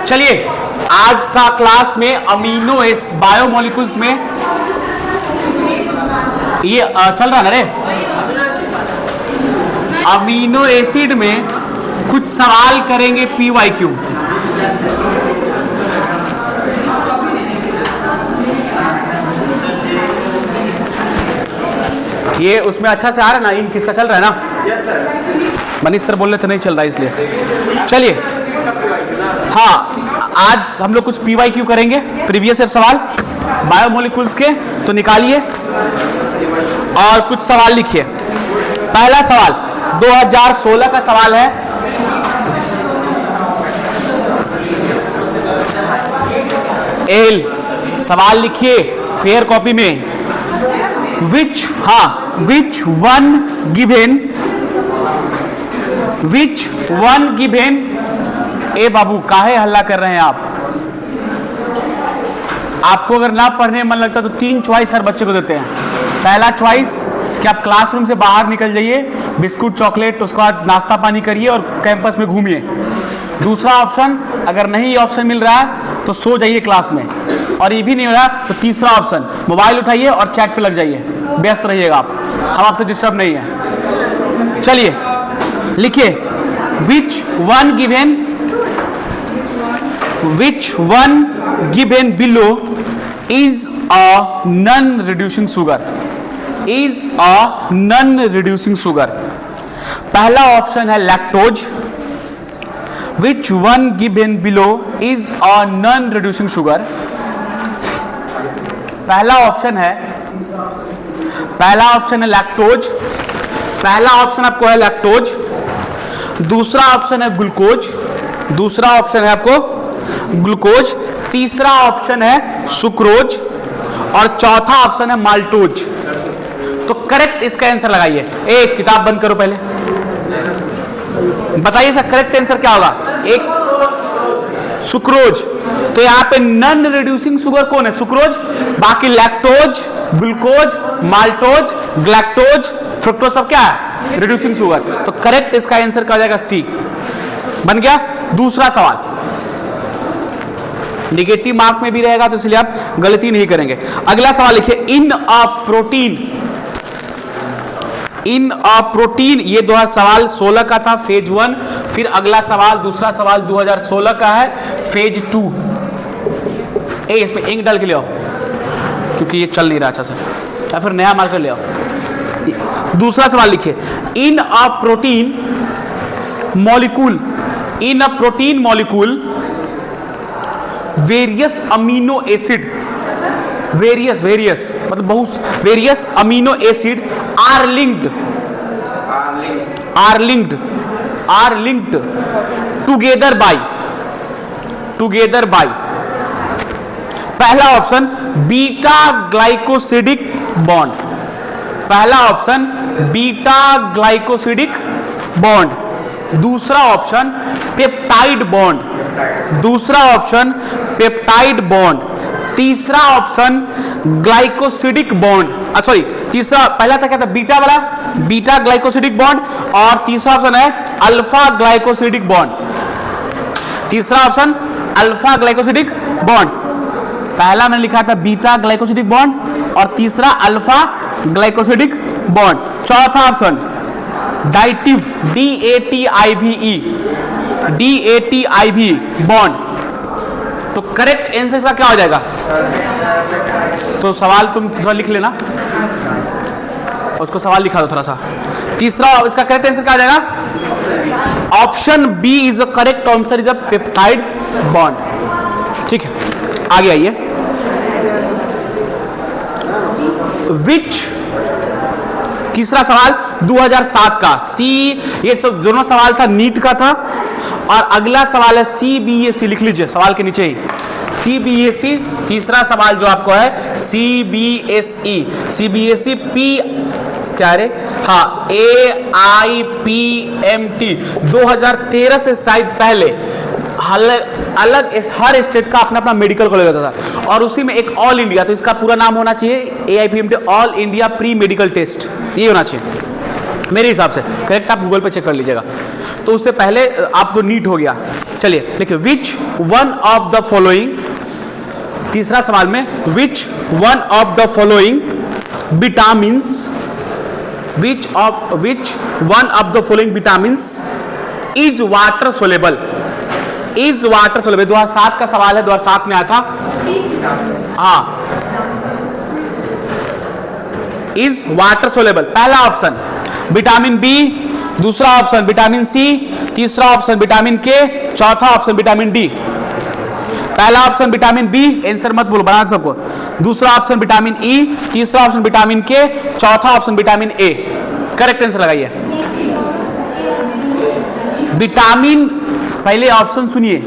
चलिए आज का क्लास में अमीनो एस बायोमोलिकुल्स में ये चल रहा ना रे, अमीनो एसिड में कुछ सवाल करेंगे PYQ। ये उसमें अच्छा से आ रहा है ना, इन किसका चल रहा है ना? Yes sir. मनीष सर बोल रहे थे नहीं चल रहा है इसलिए। चलिए हाँ, आज हम लोग कुछ PYQ करेंगे, प्रीवियस ईयर सवाल बायोमोलिकुल्स के, तो निकालिए और कुछ सवाल लिखिए। पहला सवाल 2016 का सवाल है। एल सवाल लिखिए फेयर कॉपी में। विच वन गिवेन ए बाबू काहे हल्ला कर रहे हैं आप? आपको अगर ना पढ़ने में मन लगता तो 3 चॉइस हर बच्चे को देते हैं। पहला चॉइस कि आप क्लासरूम से बाहर निकल जाइए, बिस्कुट चॉकलेट उसके बाद नाश्ता पानी करिए और कैंपस में घूमिए। दूसरा ऑप्शन, अगर नहीं ये ऑप्शन मिल रहा है तो सो जाइए क्लास में, और ये भी नहीं हो रहा तो तीसरा ऑप्शन, मोबाइल उठाइए और चैट पे लग जाइए, व्यस्त रहिएगा आप, हम आपसे डिस्टर्ब नहीं है। चलिए लिखिए, which one given below is a non reducing sugar. पहला ऑप्शन है lactose. Which one given below is a non reducing sugar. पहला ऑप्शन है लैक्टोज। पहला ऑप्शन आपको है लैक्टोज। दूसरा ऑप्शन है ग्लूकोज। तीसरा ऑप्शन है सुक्रोज और चौथा ऑप्शन है माल्टोज। तो करेक्ट इसका आंसर लगाइए। एक किताब बंद करो पहले, बताइए इसका करेक्ट आंसर क्या होगा? एक सुक्रोज। तो यहाँ पे नॉन रिड्यूसिंग शुगर कौन है? सुक्रोज। बाकी lactose, glucose, maltose, galactose, fructose सब क्या है? Reducing sugar. तो करेक्ट इसका आंसर क्या हो जाएगा? सी बन गया। दूसरा सवाल निगेटिव मार्क में भी रहेगा तो इसलिए आप गलती नहीं करेंगे। अगला सवाल लिखिए, इन अ प्रोटीन। ये 2016 का था, फेज 1। फिर अगला सवाल, दूसरा सवाल 2016 का है, फेज 2। इसमें इंक डाल के ले आओ क्योंकि ये चल नहीं रहा अच्छा से, या फिर नया मार्कर ले आओ। दूसरा सवाल लिखिए, in a protein molecule various amino acid, various मतलब बहुत, various amino acid are linked together by. पहला ऑप्शन बीटा ग्लाइकोसिडिक बॉन्ड। दूसरा ऑप्शन पेप्टाइड बॉन्ड। तीसरा ऑप्शन ग्लाइकोसिडिक बॉन्ड। सॉरी, तीसरा, पहला था क्या था? बीटा ग्लाइकोसिडिक बॉन्ड, और तीसरा ऑप्शन है अल्फा ग्लाइकोसिडिक बॉन्ड। तीसरा ऑप्शन अल्फा ग्लाइकोसिडिक बॉन्ड। पहला मैंने लिखा था बीटा ग्लाइकोसिडिक बॉन्ड और तीसरा अल्फा ग्लाइकोसिडिक बॉन्ड। चौथा ऑप्शन डाइटिव, DATIVE बॉन्ड। तो करेक्ट आंसर इसका क्या हो जाएगा? तो सवाल तुम थोड़ा लिख लेना, उसको सवाल लिखा दो थोड़ा सा। तीसरा इसका करेक्ट आंसर क्या हो जाएगा? Option B is the correct answer, is a peptide bond. ठीक है, आगे आइए। विच, तीसरा सवाल 2007 का सी, ये सब दोनों सवाल था नीट का था, और अगला सवाल है CBSE। लिख लीजिए सवाल के नीचे ही, CBSE। तीसरा सवाल जो आपको है CBSE P क्या रे? हाँ, AIPMT 2013 से शायद पहले अलग हर स्टेट का अपना अपना मेडिकल कॉलेज होता था, और उसी में एक ऑल इंडिया, तो इसका पूरा नाम होना चाहिए AIPMT, all India pre medical test, ये होना चाहिए। मेरे हिसाब से करेक्ट, आप गूगल पे चेक कर लीजिएगा। तो उससे पहले आप तो नीट हो गया। चलिए लिखिए विच वन ऑफ द फॉलोइंग, तीसरा सवाल में विच one of the following vitamins, which one of the following vitamins is water soluble, is water soluble. 2007 का सवाल है, 2007 में आया था। हाँ, इज वाटर सोलेबल। पहला ऑप्शन विटामिन बी, दूसरा ऑप्शन विटामिन सी, तीसरा ऑप्शन विटामिन के, चौथा ऑप्शन विटामिन डी। पहला ऑप्शन विटामिन बी, आंसर मत बोलो, बना सबको। दूसरा ऑप्शन विटामिन ई, तीसरा ऑप्शन विटामिन के, चौथा option vitamin A. Correct answer लगाइए। विटामिन, पहले ऑप्शन सुनिए,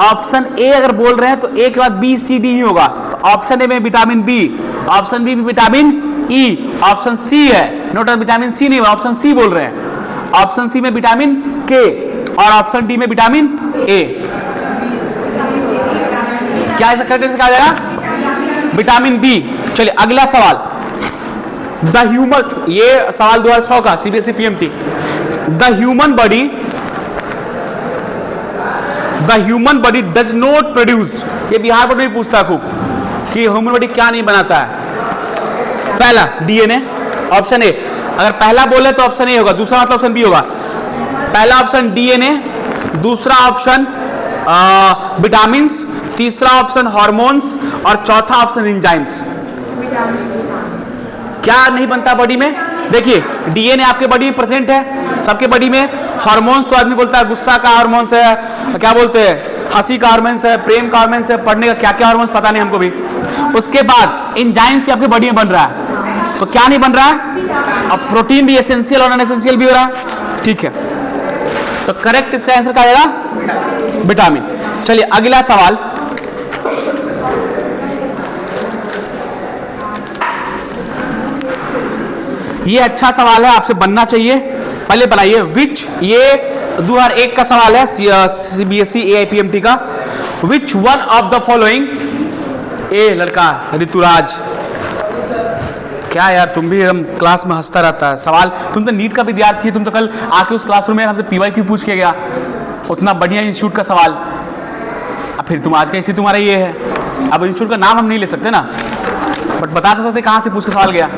ऑप्शन ए अगर बोल रहे हैं तो ए के बाद बी सी डी नहीं होगा। तो ऑप्शन ए में विटामिन बी, ऑप्शन बी में विटामिन ई, ऑप्शन सी है, नोट विटामिन सी नहीं, ऑप्शन सी बोल रहे हैं। ऑप्शन सी में विटामिन के और ऑप्शन डी में विटामिन ए। क्या ऐसा करेक्ट आंसर कहा जाएगा? Vitamin B. चलिए अगला सवाल, द ह्यूमन, ये सवाल 2006 का CBSE PMT. The human body does not produce, ये बिहार बोर्ड में पूछता है खूब कि ह्यूमन बॉडी क्या नहीं बनाता है। पहला डीएनए, ऑप्शन ए। अगर पहला बोले तो ऑप्शन ए होगा, दूसरा मतलब ऑप्शन बी होगा। पहला ऑप्शन डीएनए, दूसरा ऑप्शन विटामिन्स, तीसरा ऑप्शन हार्मोन्स और चौथा ऑप्शन एंजाइम्स। क्या नहीं बनता बॉडी में? देखिए डीएनए आपके बॉडी में प्रेजेंट है, सबके बॉडी में। हार्मोन्स तो आदमी बोलता है गुस्सा का हार्मोन्स है, क्या बोलते हैं, हंसी का हार्मोन्स है, प्रेम का हार्मोन्स है, पढ़ने का क्या क्या हार्मोन्स पता नहीं हमको भी। उसके बाद एंजाइम्स भी आपके बॉडी में बन रहा है, तो क्या नहीं बन रहा है? अब प्रोटीन भी एसेंशियल और नॉन एसेंशियल भी हो रहा है। ठीक है, तो करेक्ट इसका आंसर क्या आएगा? विटामिन। चलिए अगला सवाल, ये अच्छा सवाल है, आपसे बनना चाहिए। पहले बनाइए विच, ये 2001 का सवाल है सीबीएसई एआईपीएमटी का। Which one of the following, a लड़का ऋतुराज, क्या यार तुम भी एकदम क्लास में हंसता रहता है। सवाल, तुम तो नीट का विद्यार्थी है, तुम तो कल आके उस क्लासरूम में हमसे पीवाईक्यू पूछ के गया, उतना बढ़िया इंस्टीट्यूट का सवाल। अब फिर तुम आज का इसी तुम्हारा ये है। अब इंस्टीट्यूट का नाम हम नहीं ले सकते ना, बट बता तो सकते कहां से पूछ के सवाल गया।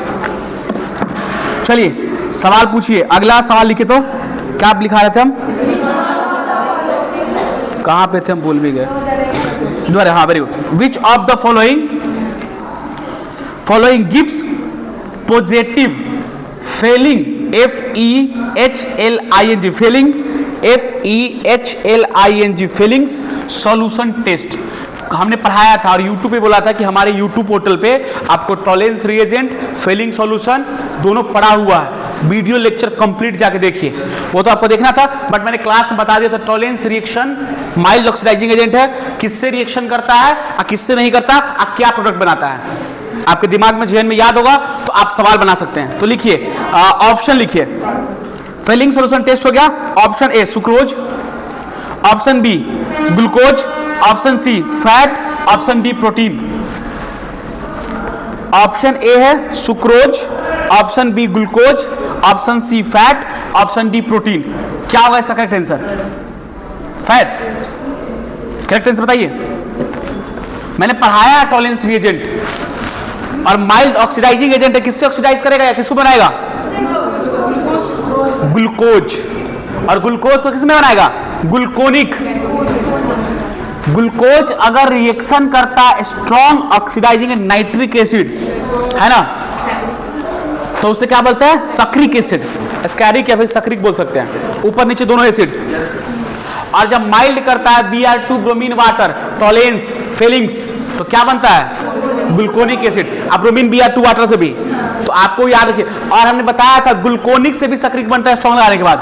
चलिए सवाल पूछिए, अगला सवाल लिखे तो क्या आप लिखा रहे थे हम, कहां पे थे हम, भूल भी गए। हाँ very good. Which of the following gives positive Fehling, FEHLING, Fehling, FEHLING, Fehling's solution test हमने पढ़ाया था और YouTube पे बोला था कि हमारे YouTube पोर्टल पे आपको टॉलेंस रिएजेंट, फेलिंग सॉल्यूशन दोनों पढ़ा हुआ है। वीडियो लेक्चर कंप्लीट जाके देखिए, वो तो आपको देखना था, बट मैंने क्लास में बता दिया था। Tollens reaction mild oxidising agent है, किससे रिएक्शन करता है और किससे नहीं करता और क्या प्रोडक्ट बनाता है। आपके दिमाग में जहन में याद होगा तो आप सवाल बना सकते हैं। तो लिखिए, ऑप्शन लिखिए, फेलिंग सॉल्यूशन टेस्ट हो गया। Option A sucrose, option B glucose, option C fat, option D protein. Option A है sucrose, option B glucose, option C fat, option D protein. क्या होगा इसका correct answer? Fat. Correct answer बताइए। मैंने पढ़ाया Tollens reagent और mild oxidising agent है, किससे ऑक्सीडाइज करेगा या किसको बनाएगा? ग्लूकोज। और ग्लूकोज को किसमें बनाएगा? ग्लूकोनिक। ग्लूकोज अगर रिएक्शन करता स्ट्रॉन्ग ऑक्सीडाइजिंग नाइट्रिक एसिड, है ना, तो उसे क्या बोलते हैं? सक्रिक एसिड, एस्कैरिक या फिर सक्रिक बोल सकते हैं, ऊपर नीचे दोनों एसिड। और जब माइल्ड करता है Br2 bromine water, Tollens, Fehling's, तो क्या बनता है? Gluconic acid. अब ब्रोमीन Br2 वाटर से भी, तो आपको याद रखिए। और हमने बताया था ग्लूकोनिक से भी सक्रिक बनता है स्ट्रॉन्ग लगाने के बाद।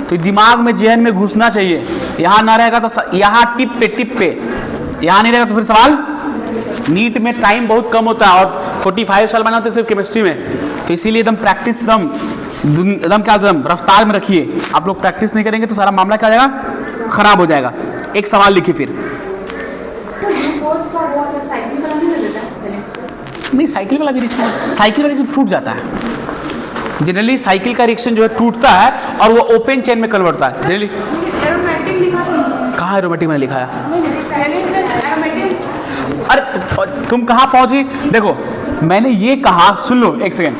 तो दिमाग में जहन में घुसना चाहिए, यहां ना रहेगा तो यहां टिप पे, यहां नहीं रहेगा तो फिर सवाल। नीट में टाइम बहुत कम होता है और 45 साल बना होते सिर्फ केमिस्ट्री में, तो इसीलिए एकदम प्रैक्टिस एकदम रफ्तार में रखिए। आप लोग प्रैक्टिस नहीं करेंगे तो सारा मामला क्या हो जाएगा? खराब हो जाएगा। एक सवाल लिखिए फिर। नहीं साइकिल वाला भी नहीं, साइकिल वाला टूट जाता है, जनरली साइकिल का रिएक्शन जो है टूटता है और वो ओपन चेन में कन्वर्ट होता है जनरली। एरोमेटिक लिखा था। कहाँ एरोमेटिक मैंने लिखा है? पहले से एरोमेटिक। अरे तुम कहाँ पहुंची? देखो मैंने ये कहा, सुन लो एक सेकेंड,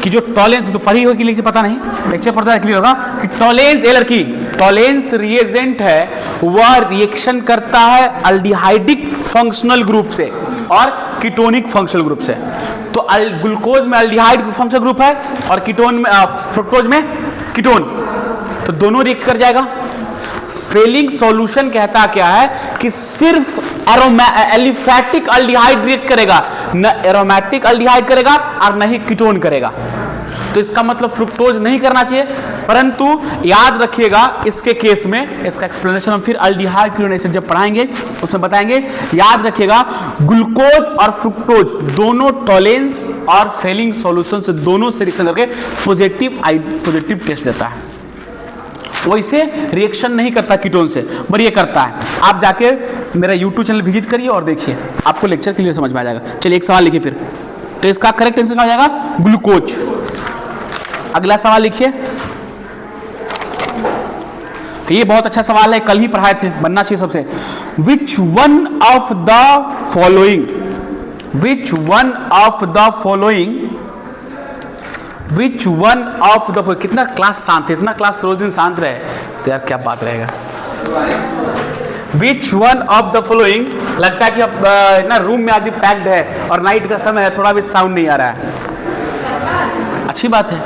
कि जो टॉलेंस तो पढ़ी होगी लेकिन पता नहीं, लेक्चर पढ़ता है क्लियर होगा कि टॉलेंस, ये लड़की टॉलेंस रिएजेंट है, वह रिएक्शन करता है अल्डिहाइडिक फंक्शनल ग्रुप से और कीटोनिक फंक्शनल ग्रुप से। तो ग्लूकोज में अल्डिहाइड फंक्शनल ग्रुप है और कीटोन में फ्रुक्टोज में कीटोन, तो दोनों रिएक्ट कर जाएगा। फेलिंग सॉल्यूशन कहता क्या है कि सिर्फ एलिफैटिक अल्डिहाइड रिएक्ट करेगा, न एरोमेटिक अल्डिहाइड करेगा और न ही कीटोन करेगा। तो इसका मतलब फ्रुक्टोज नहीं करना चाहिए, परंतु याद रखिएगा इसके केस में, इसका एक्सप्लेनेशन हम फिर अल्डिहाइड कीटोन एसिड जब पढ़ाएंगे उसमें बताएंगे। याद रखिएगा ग्लूकोज और फ्रुक्टोज दोनों टॉलेंस और फेलिंग सॉल्यूशन से दोनों से रिएक्शन करके पॉजिटिव टेस्ट देता है। वैसे रिएक्शन नहीं करता कीटोन से, पर ये करता है। आप जाके मेरा YouTube चैनल विजिट करिए और देखिए, आपको लेक्चर क्लियर समझ में आ जाएगा। चलिए एक सवाल लिखिए फिर, तो इसका करेक्ट आंसर क्या हो जाएगा? ग्लूकोज। अगला सवाल लिखिए, ये बहुत अच्छा सवाल है, कल ही पढ़ाए थे, बनना चाहिए सबसे। विच वन ऑफ द कितना क्लास शांत है, इतना क्लास रोज दिन शांत रहे तो यार क्या बात रहेगा। विच वन ऑफ द फॉलोइंग, लगता है कि अब ना रूम में आदमी पैक्ड है और नाइट का समय है, थोड़ा भी साउंड नहीं आ रहा है, अच्छी बात है।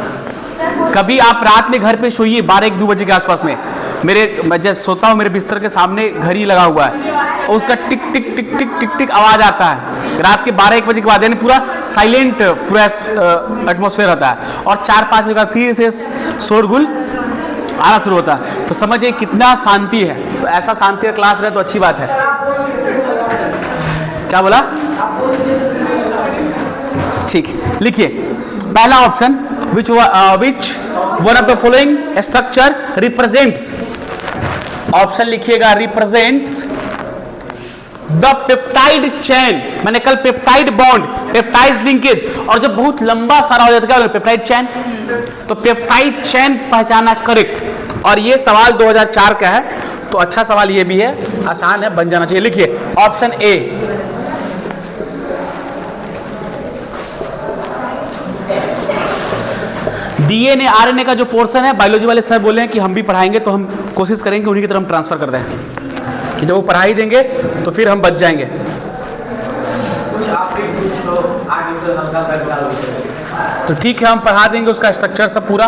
कभी आप रात में घर पे सोइए 12-1-2 बजे के आसपास में, मैं जैसे सोता हूँ मेरे बिस्तर के सामने घड़ी लगा हुआ है, उसका टिक टिक टिक टिक टिक टिक आवाज आता है रात के 12-1 बजे के बाद, यानी पूरा साइलेंट पूरा एटमॉस्फेयर होता है, और 4-5 बजे के बाद फिर से शोरगुल आना शुरू होता है, तो समझिए कितना शांति है। तो ऐसा शांति का क्लास रहे तो अच्छी बात है। क्या बोला? ठीक, लिखिए पहला option, which one of the following structure represents, option लिखिएगा represents the peptide chain, मैंने कल पेप्टाइड बॉन्ड, पेप्टाइड लिंकेज, और जब बहुत लंबा सारा हो जाता है पेप्टाइड चेन, तो पेप्टाइड चेन पहचाना करेक्ट। और ये सवाल 2004 का है, तो अच्छा सवाल ये भी है, आसान है, बन जाना चाहिए। लिखिए ऑप्शन ए, डीएनए आरएनए का जो पोर्शन है, बायोलॉजी वाले सर बोले हैं कि हम भी पढ़ाएंगे, तो हम कोशिश करेंगे उन्हीं की तरफ हम ट्रांसफर कर दें, कि जब वो पढ़ाई देंगे तो फिर हम बच जाएंगे। कुछ आप भी पूछ लो, आगे से हल्का बैकग्राउंड, तो ठीक है, हम पढ़ा देंगे उसका स्ट्रक्चर सब पूरा।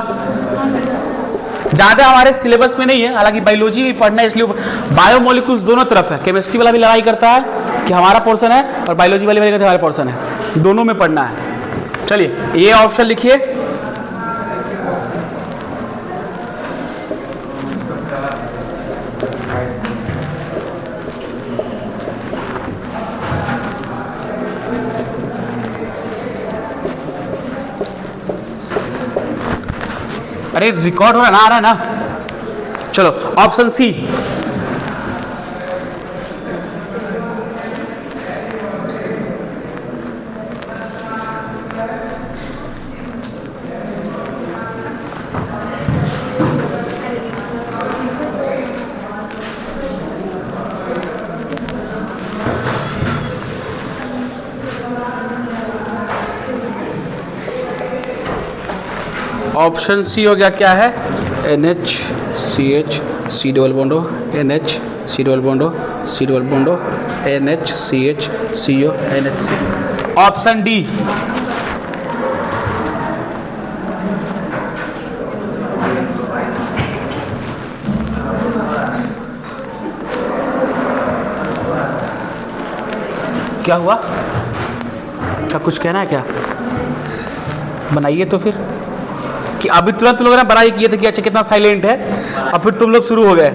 ज़्यादा हमारे सिलेबस में नहीं है, हालांकि बायोलॉजी भी पढ़ना है, इसलिए बायोमोलिक्यूल्स दोनों तरफ है, केमिस्ट्री वाला भी लड़ाई करता है कि हमारा पोर्शन है, और बायोलॉजी वाले भी कहते हैं हमारा पोर्शन है, दोनों में पढ़ना है। चलिए ये ऑप्शन लिखिए, अरे रिकॉर्ड हो रहा ना, आ रहा है ना। चलो ऑप्शन सी, ऑप्शन सी हो गया, क्या है? NH C double बॉन्डो, NH C double बॉन्डो, C double बॉन्डो, NH CO NH। Option D, क्या हुआ? क्या कुछ कहना है क्या? बनाइए तो फिर, कि अभी तुरंत लोग ना बड़ाई किए थे कि अच्छा कितना साइलेंट है, और फिर तुम लोग शुरू हो गए।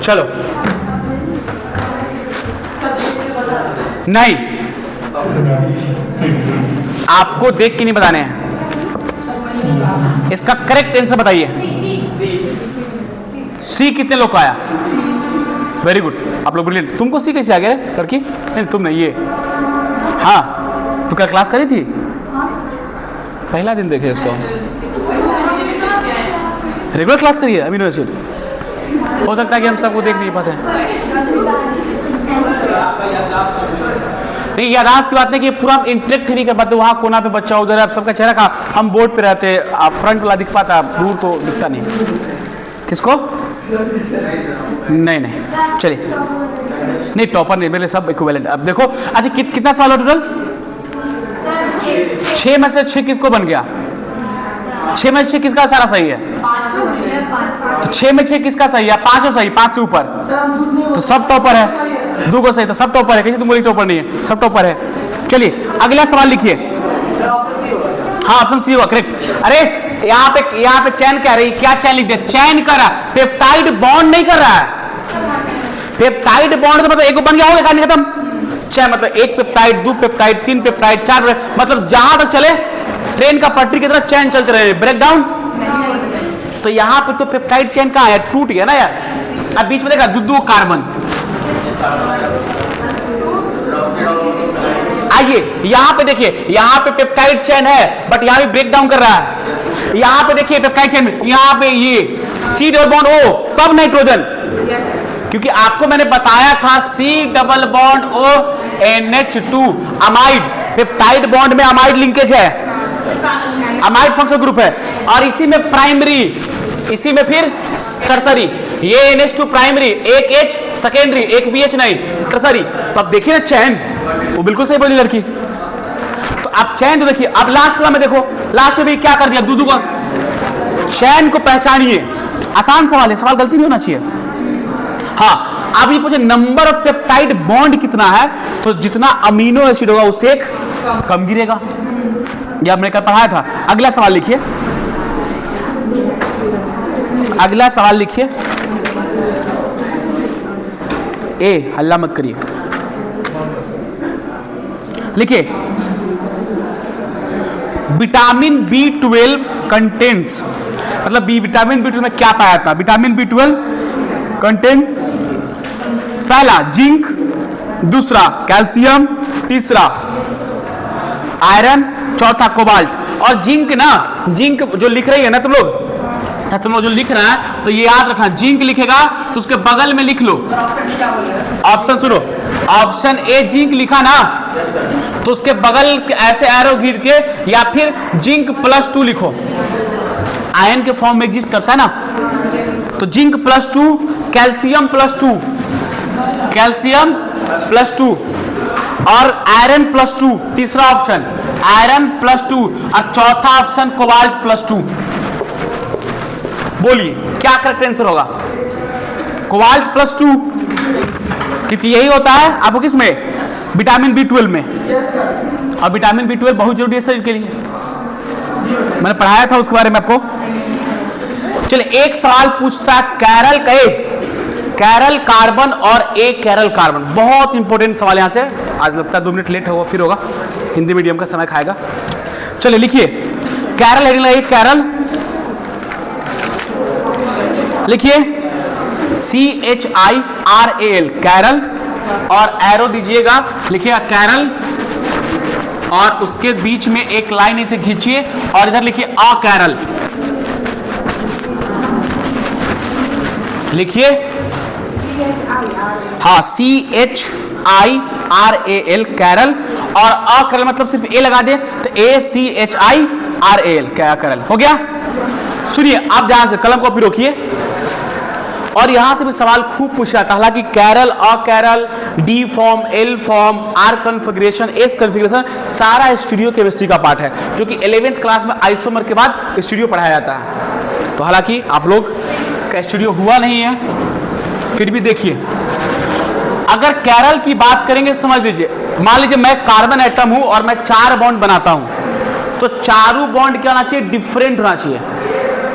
चलो नहीं, आपको देख के नहीं बताने हैं, इसका करेक्ट आंसर बताइए। सी कितने लोग का आया? वेरी गुड, आप लोग ब्रिलियंट। तुमको सी कैसे आ गया रे लड़की? नहीं तुम नहीं, ये हाँ, तू क्या क्लास करी थी? पहला दिन देखे इसको, रेगुलर क्लास करिए अमीनो एसिड। हो सकता है कि हम सबको देख नहीं पाते हैं। नहीं, याददाश्त की बात नहीं कि पूरा हम इंटरेक्ट ही नहीं कर पाते। वहाँ कोना पे बच्चा, उधर आप सबका चेहरा का, हम बोर्ड पे रहते, आप फ्रंट वाला दिख पाता, दूर तो दिखता नहीं। किसको? नहीं नहीं, चलिए, नहीं टॉपर नहीं, मेरे सब इक्विवेलेंट। अब देखो, अच्छा कितना सवाल हो टोटल? 6 में से 6 किसको बन गया? 6 में से 6 किसका सारा सही है? तो 6 में 6 किसका सही है? 5 सही, 5 से ऊपर तो सब टॉपर है। 2 को सही तो सब टॉपर है। कैसे तुम बोली टॉपर नहीं है? सब टॉपर है। चलिए अगला सवाल लिखिए। हाँ, ऑप्शन सी होगा करेक्ट। अरे यहाँ पे चैन कह रही, क्या चैन लिख दिया? चैन कर रहा, पेप्टाइड बॉन्ड नहीं कर रहा है। पेप्टाइड बॉन्ड तो मतलब एक बन गया, होगा कहानी खत्म। चैन मतलब 1 पेप्टाइड, 2 पेप्टाइड, 3 पेप्टाइड, 4 पेप्टाइड, मतलब जहां तक चले ट्रेन का पटरी की तरह चैन चलते रहे, ब्रेक डाउन। तो यहाँ पे तो पेप्टाइड चैन कहाँ है? टूट गया ना यार। अब बीच में देखा 2 कार्बन। आइए यहाँ पे देखिए, यहाँ पे पेप्टाइड चैन है बट यहाँ भी ब्रेक डाउन कर रहा है। यहाँ पे देखिए पेप्टाइड चैन, यहाँ पे ये सी डबल बॉन्ड ओ, तब नाइट्रोजन, क्योंकि आपको मैंने बताया था C double bond O NH2 amide, peptide bond में अमाइड लिंकेज है, अमाइड फंक्शनल ग्रुप है। और इसी में प्राइमरी, इसी में फिर टर्सरी, ये NH2 प्राइमरी, एक H सेकेंडरी, एक BH नहीं टर्सरी। तो अब देखिए ना चैन, वो बिल्कुल सही बोली लड़की। तो आप चैन तो देखिए। अब लास्ट वाला में देखो, लास्ट में भी क्या कर दिया? दूधू का चैन को पहचानिए। आसान सवाल है, सवाल गलती नहीं होना चाहिए। हाँ, अब ये पूछे नंबर ऑफ पेप्टाइड बॉन्ड कितना है, तो जितना अमीनो एसिड होगा उससे एक कम गिरेगा। ये आपने कल पढ़ाया था। अगला सवाल लिखिए, अगला सवाल लिखिए। ए, हल्ला मत करिए, लिखिए विटामिन B12 कंटेंट्स, मतलब विटामिन B12 में क्या पाया था? विटामिन B12 कंटेंट्स पहला जिंक, दूसरा कैल्शियम, तीसरा आयरन, चौथा कोबाल्ट। और जिंक ना, जिंक जो लिख रही है ना तुम लोग जो लिख रहा है, तो ये याद रखना, जिंक लिखेगा तो उसके बगल में लिख लो ऑप्शन। सुनो, ऑप्शन ए जिंक लिखा ना, तो उसके बगल ऐसे एरो घिर के या फिर जिंक +2 लिखो। आयरन के फॉर्म में एग्जिस्ट करता है ना, तो जिंक +2, कैल्शियम +2, कैल्शियम +2 और आयरन +2, तीसरा ऑप्शन आयरन +2 और चौथा ऑप्शन कोबाल्ट +2। बोलिए क्या करेक्ट आंसर होगा? कोबाल्ट +2, क्योंकि यही होता है आपको किस में? विटामिन B12 में। और विटामिन B12 बहुत जरूरी है शरीर के लिए, मैंने पढ़ाया था उसके बारे में आपको। चलिए एक सवाल पूछता कैरल कहे, कैरल कार्बन और एक कैरल कार्बन, बहुत इंपॉर्टेंट सवाल यहां से। आज लगता है 2 मिनट लेट होगा, फिर होगा, हिंदी मीडियम का समय खाएगा। चलिए लिखिए कैरल, हेडिंग लगाइए कैरल, लिखिए CHIRAL कैरल, और एरो दीजिएगा, लिखिएगा कैरल और उसके बीच में एक लाइन इसे खींचिए और इधर लिखिए अकैरल, लिखिए हाँ CHIRAL कैरल, और अकैरल मतलब सिर्फ ए लगा दे तो ACHIRAL कैरल हो गया। सुनिए आप ध्यान से, कलम कॉपी रोकिए। और यहां से भी सवाल खूब पूछा था, हालांकि chiral, achiral, D form, L form, R configuration, S configuration सारा स्टूडियो केमिस्ट्री का पार्ट है, जो कि 11th क्लास में आइसोमर के बाद स्टूडियो पढ़ाया जाता है। तो हालांकि आप लोग का स्टूडियो हुआ नहीं है, फिर भी देखिए। अगर कैरल की बात करेंगे, समझ लीजिए, मान लीजिए मैं कार्बन एटम हूं और मैं 4 बॉन्ड बनाता हूं, तो चारों बॉन्ड क्या होना चाहिए? डिफरेंट होना चाहिए,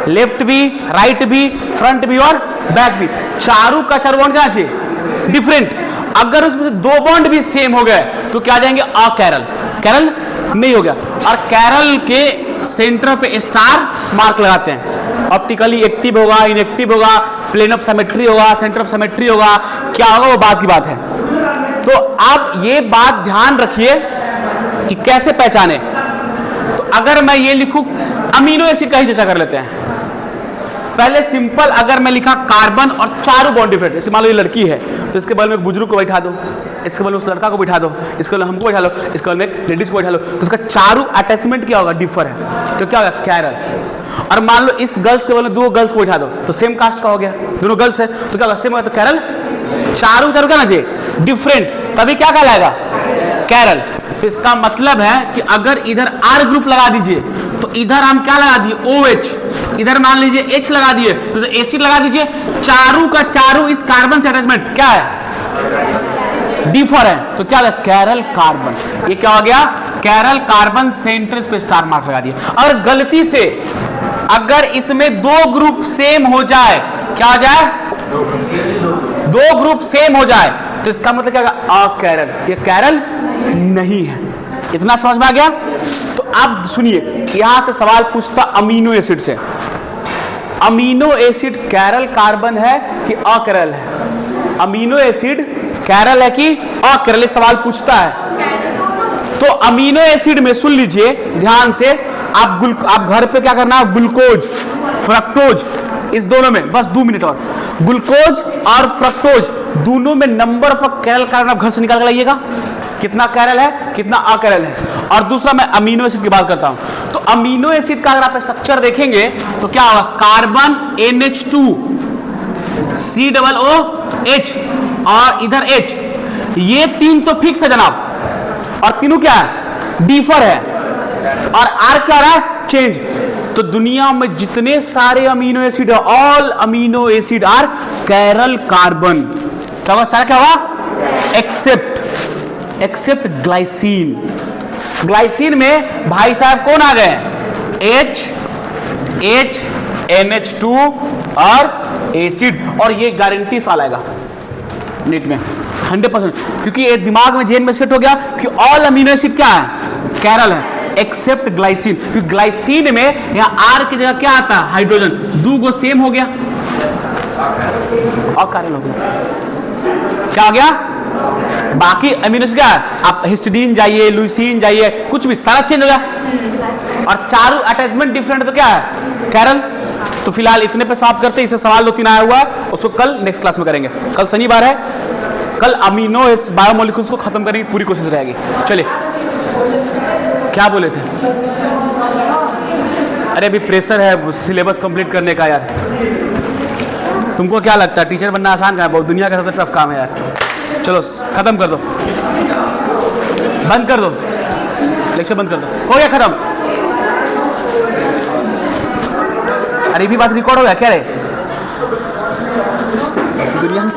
लेफ्ट भी, राइट भी, फ्रंट भी और बैक भी, चारों का 4 बॉन्ड क्या होना चाहिए? डिफरेंट। अगर उसमें से 2 बॉन्ड भी सेम हो गए तो क्या आ जाएंगे? अकैरल, कैरल नहीं हो गया। और कैरल के सेंटर पे स्टार मार्क लगाते हैं, ऑप्टिकली एक्टिव होगा, इनएक्टिव होगा, प्लेन ऑफ सिमेट्री होगा, सेंटर ऑफ सिमेट्री होगा, क्या होगा वो बात की बात है। तो आप ये बात ध्यान रखिए कि कैसे पहचाने। तो अगर मैं ये लिखूं, अमीनो एसिड का ही चर्चा कर लेते हैं। पहले सिंपल अगर मैं लिखा कार्बन और चारों बॉन्ड डिफरेंट, जैसे मान लो ये लड़की है तो इसके बगल में एक बुजुर्ग को बैठा दो, इसके बगल में उस लड़का को बैठा दो, इसके बगल में हमको बैठा लो, इसके बगल में एक लेडीज को बैठा लो, तो उसका चारों अटैचमेंट क्या होगा, डिफर है, तो क्या होगा, कैरल। और मान लो इस गर्ल्स के बगल में 2 गर्ल्स को बैठा दो, तो सेम कास्ट का हो गया, दोनों गर्ल्स है तो क्या होगा, सेम होगा, तो कैरल। चारों क्या ना चाहिए, डिफरेंट, तभी क्या कहलाएगा, कैरल। तो इसका मतलब है कि अगर इधर आर ग्रुप लगा दीजिए तो इधर हम क्या लगा दिए, OH, इधर मान लीजिए H लगा दिए तो एसिड लगा दीजिए, चारों का चारों इस कार्बन से अटैचमेंट क्या है, डिफर है, तो क्या है, कैरल कार्बन। ये क्या हो गया, कैरल कार्बन, सेंटर पे स्टार मार्क लगा दिए। और गलती से अगर इसमें 2 ग्रुप सेम हो जाए, क्या हो जाए, 2 ग्रुप सेम हो जाए, तो इसका मतलब क्या होगा, अकैरल, ये कैरल नहीं है। इतना समझ में आ गया। तो आप सुनिए, यहां से सवाल पूछता अमीनो एसिड से, अमीनो एसिड कैरल कार्बन है कि अकैरल है, अमीनो एसिड कैरल है कि अकैरल, सवाल पूछता है। तो अमीनो एसिड में सुन लीजिए ध्यान से, आप घर पे क्या करना, ग्लूकोज, फ्रक्टोज, इस दोनों में बस 2 मिनट और, ग्लूकोज और फ्रक्टोज दोनों में नंबर ऑफ कैरल कार्बन आप घर से निकाल कर लाइएगा, कितना कैरल है कितना अकैरल है। और दूसरा मैं अमीनो एसिड की बात करता हूं, तो अमीनो एसिड का अगर आप स्ट्रक्चर देखेंगे तो क्या होगा, कार्बन NH2 COOH और इधर H, ये 3 तो फिक्स है जनाब, और तीनों क्या है, डिफर है, और R क्या रहा है, चेंज। तो दुनिया में जितने सारे अमीनो एसिड है, all amino acid are chiral carbon, क्या हुआ, सारा क्या हुआ, एक्सेप्ट ग्लाइसिन। ग्लाइसिन में भाई साहब कौन आ गए, H NH2 और एसिड, और ये गारंटी साल आएगा नीट में 100%, क्योंकि ये दिमाग में जेन में सेट हो गया कि ऑल अमीनो एसिड क्या है, कैरल है, एक्सेप्ट ग्लाइसिन। क्योंकि ग्लाइसिन में यहां R की जगह क्या आता है, हाइड्रोजन, 2 गो सेम हो गया और कैरल हो गया, क्या हो गया। बाकी अमीनो एसिड क्या है, आप हिस्टिडीन जाइए, लुसीन जाइए, कुछ भी सारा चेंज हो गया, और चारों अटैचमेंट डिफरेंट, तो क्या है, कैरल। तो फिलहाल इतने पे समाप्त करते हैं, इससे सवाल 2-3 आया हुआ है, उसको कल नेक्स्ट क्लास में करेंगे। कल शनिवार है, कल अमीनो बायोमोलिक्यूल्स को खत्म करने की पूरी कोशिश रहेगी। चलिए, क्या बोले थे, अरे अभी प्रेशर है सिलेबस कंप्लीट करने का यार। तुमको क्या लगता है टीचर बनना आसान काम है, बहुत दुनिया का सबसे टफ काम है यार। चलो खत्म कर दो, बंद कर दो, लेक्चर बंद कर दो, हो गया खत्म। अरे भी बात रिकॉर्ड हो गया क्या रे दुनिया में।